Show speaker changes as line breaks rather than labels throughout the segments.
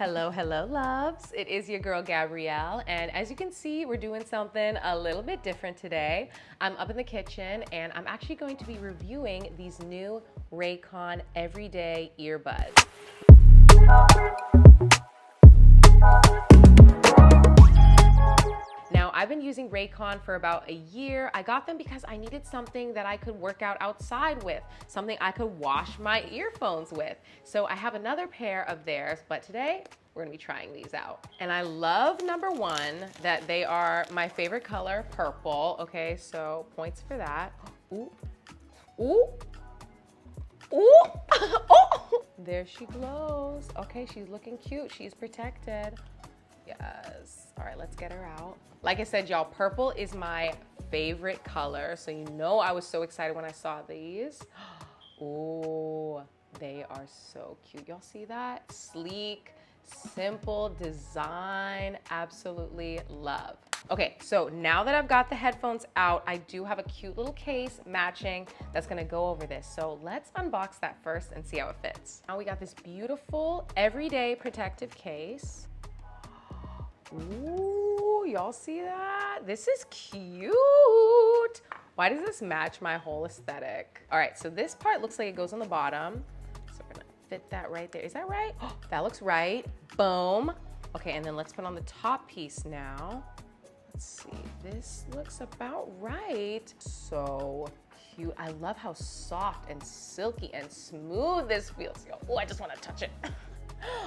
Hello, hello, loves. It is your girl, Gabrielle, and as you can see, we're doing something a little bit different today. I'm up in the kitchen, and I'm actually going to be reviewing these new Raycon Everyday Earbuds. Now, I've been using Raycon for about a year. I got them because I needed something that I could work out outside with, something I could wash my earphones with. So I have another pair of theirs, but today we're gonna be trying these out. And I love, number one, that they are my favorite color, purple. Okay, so points for that. Ooh, ooh, ooh, oh! There she glows. Okay, she's looking cute, she's protected. Yes. All right, let's get her out. Like I said, y'all, purple is my favorite color. So you know I was so excited when I saw these. Ooh, they are so cute. Y'all see that? Sleek, simple design. Absolutely love. Okay, so now that I've got the headphones out, I do have a cute little case matching that's gonna go over this. So let's unbox that first and see how it fits. Now we got this beautiful everyday protective case. Ooh, y'all see that? This is cute. Why does this match my whole aesthetic? All right, so this part looks like it goes on the bottom. So we're gonna fit that right there. Is that right? Oh, that looks right. Boom. Okay, and then let's put on the top piece now. Let's see, this looks about right. So cute. I love how soft and silky and smooth this feels. Oh, I just wanna touch it.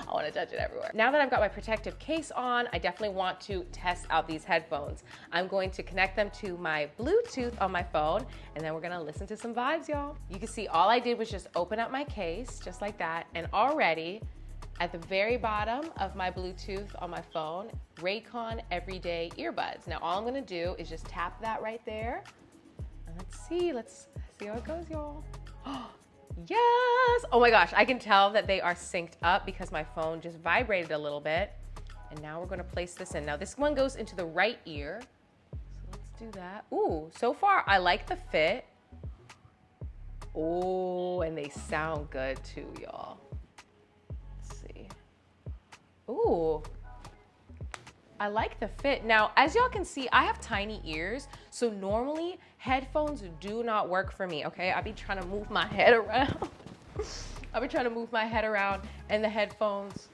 I want to touch it everywhere. Now that I've got my protective case on, I definitely want to test out these headphones. I'm going to connect them to my Bluetooth on my phone, and then we're gonna listen to some vibes, y'all. You can see all I did was just open up my case, just like that, and already at the very bottom of my Bluetooth on my phone, Raycon Everyday Earbuds. Now all I'm gonna do is just tap that right there, and let's see how it goes, y'all. Yes! Oh my gosh, I can tell that they are synced up because my phone just vibrated a little bit. And now we're gonna place this in. Now this one goes into the right ear. So let's do that. Ooh, so far I like the fit. Oh, and they sound good too, y'all. Let's see. Ooh. I like the fit. Now, as y'all can see, I have tiny ears, so normally headphones do not work for me, okay? I be trying to move my head around. And the headphones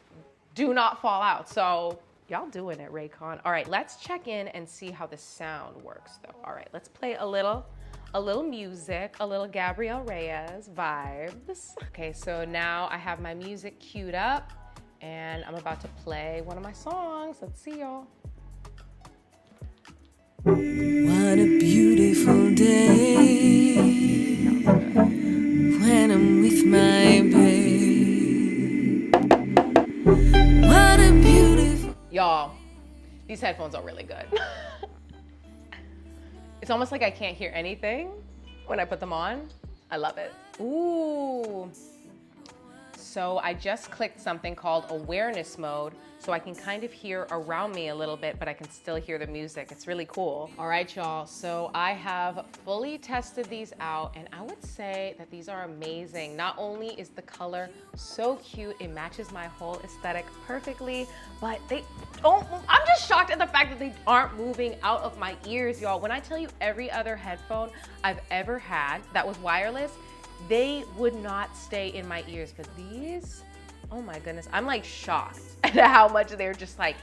do not fall out. So y'all doing it, Raycon. All right, let's check in and see how the sound works though. All right, let's play a little music, a little Gabrielle Reyes vibes. Okay, so now I have my music queued up, and I'm about to play one of my songs. Let's see, y'all.
What a beautiful day when I'm with my babe. What a beautiful...
Y'all, these headphones are really good. It's almost like I can't hear anything when I put them on. I love it. Ooh. So I just clicked something called awareness mode, so I can kind of hear around me a little bit, but I can still hear the music. It's really cool. All right, y'all, so I have fully tested these out, and I would say that these are amazing. Not only is the color so cute, it matches my whole aesthetic perfectly, but they don't move. I'm just shocked at the fact that they aren't moving out of my ears, y'all. When I tell you every other headphone I've ever had that was wireless, they would not stay in my ears, but these, oh my goodness, I'm like shocked at how much they're just like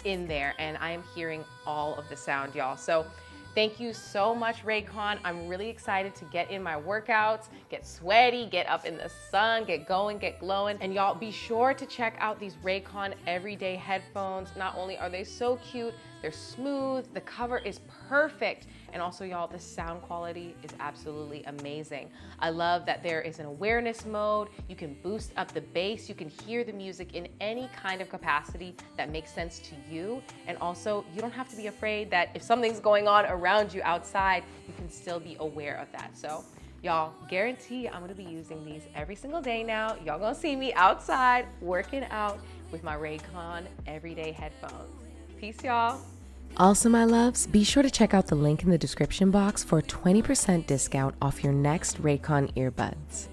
in there, and I am hearing all of the sound, y'all. So thank you so much, Raycon. I'm really excited to get in my workouts, get sweaty, get up in the sun, get going, get glowing. And y'all, be sure to check out these Raycon Everyday headphones. Not only are they so cute, they're smooth, the cover is perfect, and also, y'all, the sound quality is absolutely amazing. I love that there is an awareness mode. You can boost up the bass. You can hear the music in any kind of capacity that makes sense to you. And also, you don't have to be afraid that if something's going on around you outside, you can still be aware of that. So, y'all, guarantee I'm gonna be using these every single day now. Y'all gonna see me outside working out with my Raycon Everyday headphones. Peace, y'all.
Also, my loves, be sure to check out the link in the description box for a 20% discount off your next Raycon earbuds.